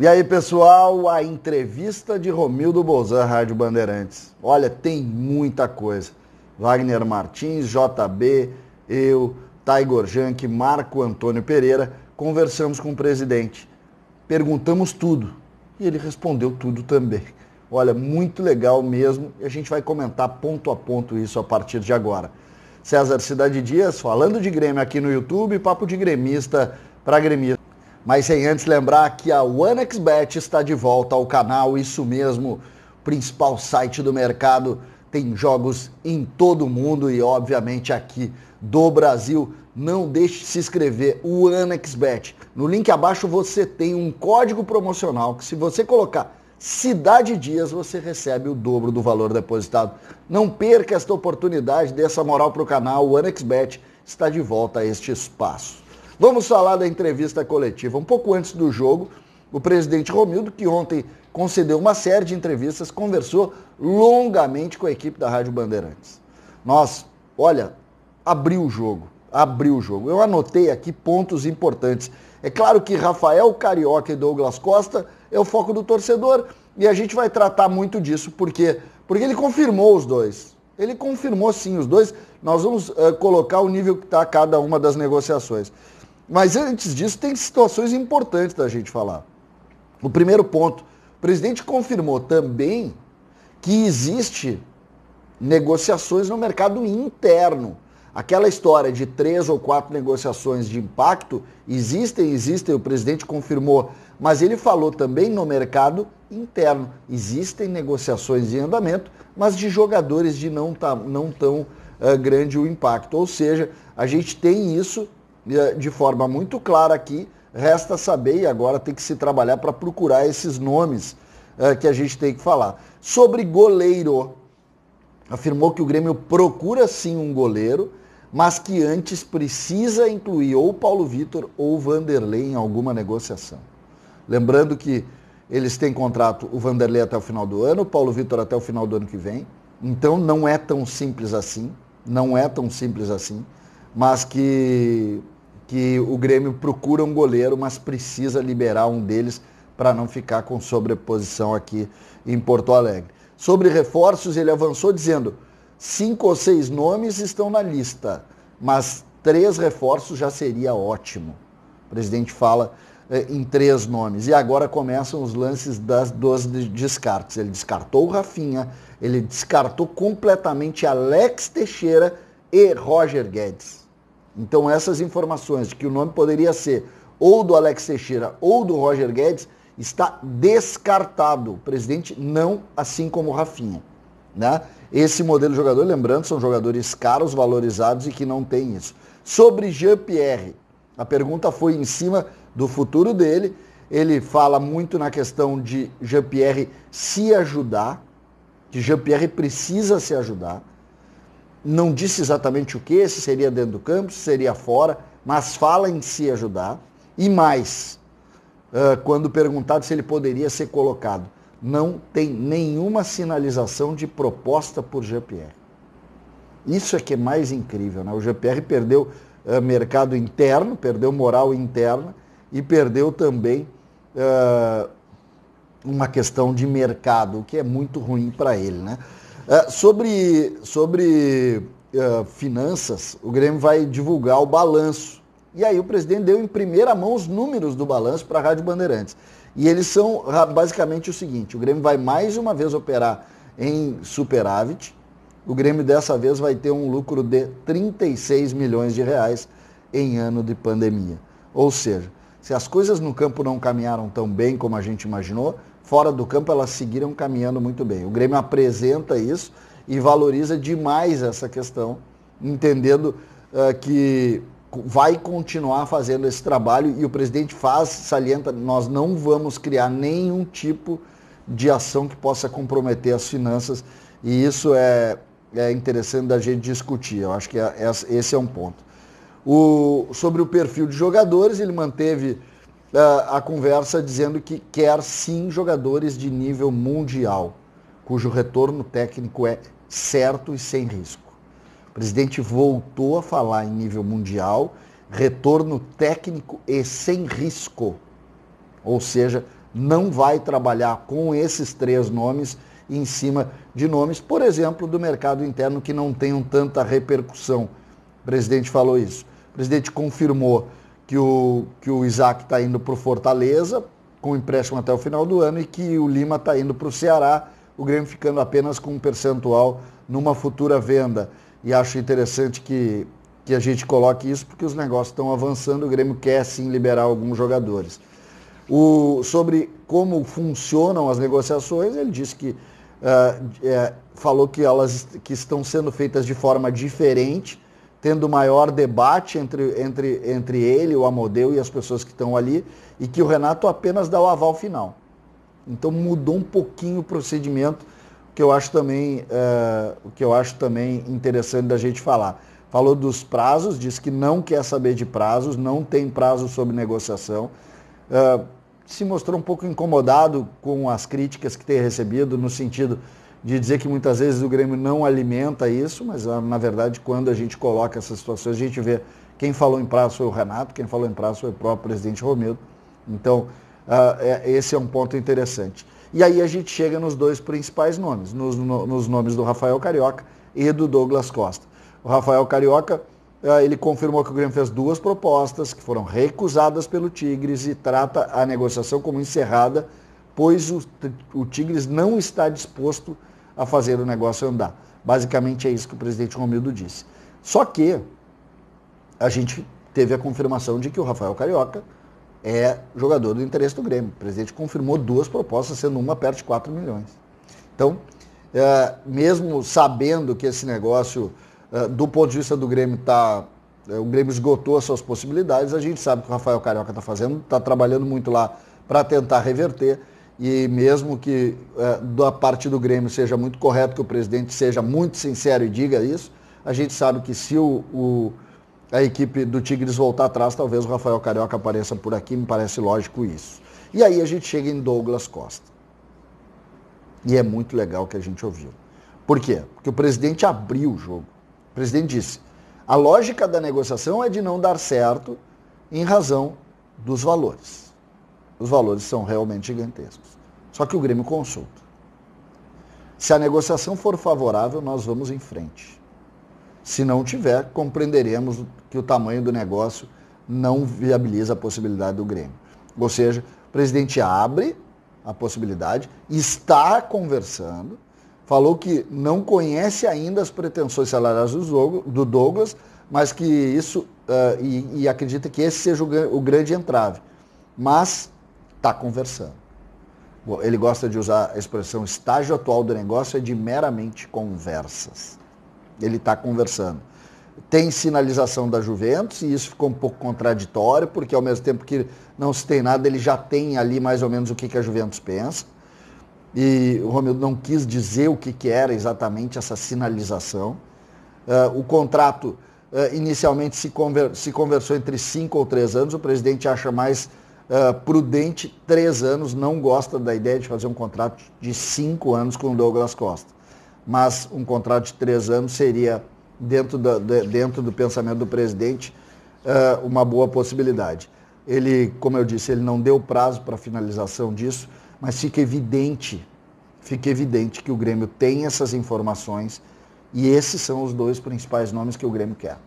E aí, pessoal, a entrevista de Romildo Bolzan, Rádio Bandeirantes. Olha, tem muita coisa. Wagner Martins, JB, eu, Taigor Jank, Marco Antônio Pereira, conversamos com o presidente. Perguntamos tudo e ele respondeu tudo também. Olha, muito legal mesmo e a gente vai comentar ponto a ponto isso a partir de agora. César Cidade Dias, falando de Grêmio aqui no YouTube, papo de gremista para gremista. Mas sem antes lembrar que a OneXBet está de volta ao canal, isso mesmo, principal site do mercado, tem jogos em todo o mundo e obviamente aqui do Brasil. Não deixe de se inscrever, o OneXBet. No link abaixo você tem um código promocional que se você colocar Cidade Dias, você recebe o dobro do valor depositado. Não perca esta oportunidade, dê essa moral para o canal, o OneXBet está de volta a este espaço. Vamos falar da entrevista coletiva. Um pouco antes do jogo, o presidente Romildo, que ontem concedeu uma série de entrevistas, conversou longamente com a equipe da Rádio Bandeirantes. Abriu o jogo. Eu anotei aqui pontos importantes. É claro que Rafael Carioca e Douglas Costa é o foco do torcedor e a gente vai tratar muito disso, porque ele confirmou os dois. Ele confirmou sim os dois. Nós vamos colocar o nível que está cada uma das negociações. Mas antes disso, tem situações importantes da gente falar. O primeiro ponto, o presidente confirmou também que existe negociações no mercado interno. Aquela história de 3 ou 4 negociações de impacto, existem, o presidente confirmou, mas ele falou também no mercado interno. Existem negociações em andamento, mas de jogadores de não tão grande o impacto. Ou seja, a gente tem isso de forma muito clara aqui, resta saber e agora tem que se trabalhar para procurar esses nomes que a gente tem que falar. Sobre goleiro, afirmou que o Grêmio procura sim um goleiro, mas que antes precisa incluir ou Paulo Vitor ou Vanderlei em alguma negociação. Lembrando que eles têm contrato, o Vanderlei até o final do ano, o Paulo Vitor até o final do ano que vem, então não é tão simples assim, mas que o Grêmio procura um goleiro, mas precisa liberar um deles para não ficar com sobreposição aqui em Porto Alegre. Sobre reforços, ele avançou dizendo 5 ou 6 nomes estão na lista, mas 3 reforços já seria ótimo. O presidente fala em 3 nomes. E agora começam os lances dos descartes. Ele descartou o Rafinha, ele descartou completamente Alex Teixeira e Roger Guedes. Então essas informações de que o nome poderia ser ou do Alex Teixeira ou do Roger Guedes está descartado. O presidente não, assim como o Rafinha, né? Esse modelo de jogador, lembrando, são jogadores caros, valorizados e que não tem isso. Sobre Jean-Pierre, a pergunta foi em cima do futuro dele. Ele fala muito na questão de Jean-Pierre se ajudar, que Jean-Pierre precisa se ajudar. Não disse exatamente o que, se seria dentro do campo, se seria fora, mas fala em se ajudar. E mais, quando perguntado se ele poderia ser colocado, não tem nenhuma sinalização de proposta por Jean-Pierre. Isso é que é mais incrível, né? O Jean-Pierre perdeu mercado interno, perdeu moral interna e perdeu também uma questão de mercado, o que é muito ruim para ele, né? Sobre finanças, o Grêmio vai divulgar o balanço. E aí o presidente deu em primeira mão os números do balanço para a Rádio Bandeirantes. E eles são basicamente o seguinte: o Grêmio vai mais uma vez operar em superávit. O Grêmio dessa vez vai ter um lucro de 36 milhões de reais em ano de pandemia. Ou seja, se as coisas no campo não caminharam tão bem como a gente imaginou, fora do campo elas seguiram caminhando muito bem. O Grêmio apresenta isso e valoriza demais essa questão, entendendo que vai continuar fazendo esse trabalho e o presidente salienta, nós não vamos criar nenhum tipo de ação que possa comprometer as finanças e isso é interessante da gente discutir. Eu acho que esse é um ponto. Sobre o perfil de jogadores, ele manteve a conversa dizendo que quer sim jogadores de nível mundial, cujo retorno técnico é certo e sem risco. O presidente voltou a falar em nível mundial, retorno técnico e sem risco. Ou seja, não vai trabalhar com esses 3 nomes em cima de nomes, por exemplo, do mercado interno que não tenham tanta repercussão. O presidente falou isso. O presidente confirmou que o Isaac está indo para o Fortaleza, com empréstimo até o final do ano, e que o Lima está indo para o Ceará, o Grêmio ficando apenas com um percentual numa futura venda. E acho interessante que a gente coloque isso, porque os negócios estão avançando, o Grêmio quer sim liberar alguns jogadores. Sobre como funcionam as negociações, ele disse que falou que elas que estão sendo feitas de forma diferente, tendo maior debate entre ele, o Amodeu e as pessoas que estão ali, e que o Renato apenas dá o aval final. Então mudou um pouquinho o procedimento, que eu acho também interessante da gente falar. Falou dos prazos, disse que não quer saber de prazos, não tem prazo sobre negociação. Se mostrou um pouco incomodado com as críticas que tem recebido, no sentido de dizer que muitas vezes o Grêmio não alimenta isso, mas na verdade quando a gente coloca essas situações, a gente vê quem falou em prazo foi o Renato, quem falou em prazo foi o próprio presidente Romildo. Então, esse é um ponto interessante. E aí a gente chega nos 2 principais nomes, nos nomes do Rafael Carioca e do Douglas Costa. O Rafael Carioca, ele confirmou que o Grêmio fez 2 propostas que foram recusadas pelo Tigres e trata a negociação como encerrada, pois o Tigres não está disposto a fazer o negócio andar. Basicamente é isso que o presidente Romildo disse. Só que a gente teve a confirmação de que o Rafael Carioca é jogador do interesse do Grêmio. O presidente confirmou 2 propostas, sendo uma perto de 4 milhões. Então, mesmo sabendo que esse negócio, do ponto de vista do Grêmio, o Grêmio esgotou as suas possibilidades, a gente sabe que o Rafael Carioca está fazendo, está trabalhando muito lá para tentar reverter, e mesmo que da parte do Grêmio seja muito correto que o presidente seja muito sincero e diga isso, a gente sabe que se a equipe do Tigres voltar atrás, talvez o Rafael Carioca apareça por aqui, me parece lógico isso. E aí a gente chega em Douglas Costa. E é muito legal o que a gente ouviu. Por quê? Porque o presidente abriu o jogo. O presidente disse, a lógica da negociação é de não dar certo em razão dos valores. Os valores são realmente gigantescos. Só que o Grêmio consulta. Se a negociação for favorável, nós vamos em frente. Se não tiver, compreenderemos que o tamanho do negócio não viabiliza a possibilidade do Grêmio. Ou seja, o presidente abre a possibilidade, está conversando, falou que não conhece ainda as pretensões salariais do Douglas, mas que isso, e acredita que esse seja o grande entrave. Mas está conversando. Ele gosta de usar a expressão estágio atual do negócio é de meramente conversas. Ele está conversando. Tem sinalização da Juventus, e isso ficou um pouco contraditório, porque ao mesmo tempo que não se tem nada, ele já tem ali mais ou menos o que a Juventus pensa. E o Romildo não quis dizer o que era exatamente essa sinalização. O contrato inicialmente se conversou entre 5 ou 3 anos, o presidente acha mais prudente 3 anos, não gosta da ideia de fazer um contrato de 5 anos com o Douglas Costa. Mas um contrato de 3 anos seria, dentro do pensamento do presidente, uma boa possibilidade. Ele, como eu disse, ele não deu prazo para a finalização disso, mas fica evidente que o Grêmio tem essas informações, e esses são os 2 principais nomes que o Grêmio quer.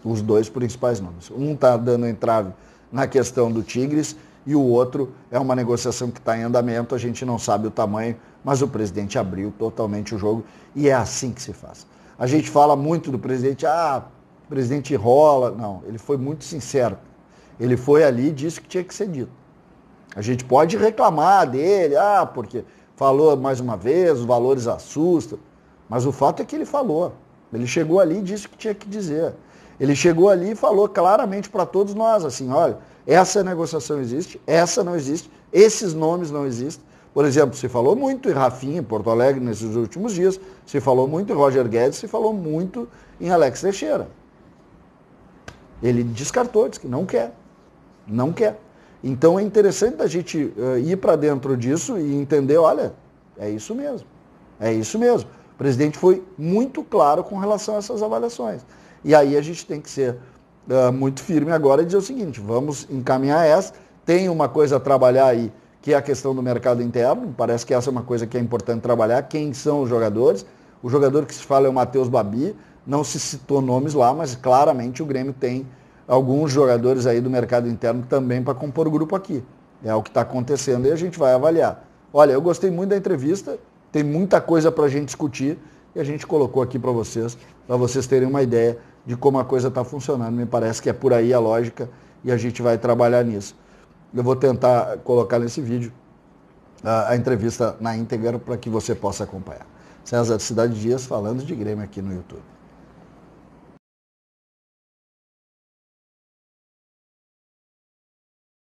Os 2 principais nomes. Um está dando entrave na questão do Tigres, e o outro é uma negociação que está em andamento, a gente não sabe o tamanho, mas o presidente abriu totalmente o jogo, e é assim que se faz. A gente fala muito do presidente, o presidente enrola. Não, ele foi muito sincero. Ele foi ali e disse que tinha que ser dito. A gente pode reclamar dele, porque falou mais uma vez, os valores assustam, mas o fato é que ele falou. Ele chegou ali e disse o que tinha que dizer. Ele chegou ali e falou claramente para todos nós, assim, olha, essa negociação existe, essa não existe, esses nomes não existem. Por exemplo, se falou muito em Rafinha, em Porto Alegre, nesses últimos dias, se falou muito em Roger Guedes, se falou muito em Alex Teixeira. Ele descartou, disse que não quer. Não quer. Então é interessante a gente ir para dentro disso e entender, olha, é isso mesmo. É isso mesmo. O presidente foi muito claro com relação a essas avaliações. E aí a gente tem que ser muito firme agora e dizer o seguinte, vamos encaminhar essa. Tem uma coisa a trabalhar aí que é a questão do mercado interno. Parece que essa é uma coisa que é importante trabalhar. Quem são os jogadores? O jogador que se fala é o Matheus Babi, não se citou nomes lá, mas claramente o Grêmio tem alguns jogadores aí do mercado interno também para compor o grupo aqui. É o que está acontecendo e a gente vai avaliar. Olha, eu gostei muito da entrevista, tem muita coisa para a gente discutir e a gente colocou aqui para vocês terem uma ideia de como a coisa está funcionando. Me parece que é por aí a lógica e a gente vai trabalhar nisso. Eu vou tentar colocar nesse vídeo a entrevista na íntegra para que você possa acompanhar. César Cidade Dias falando de Grêmio aqui no YouTube.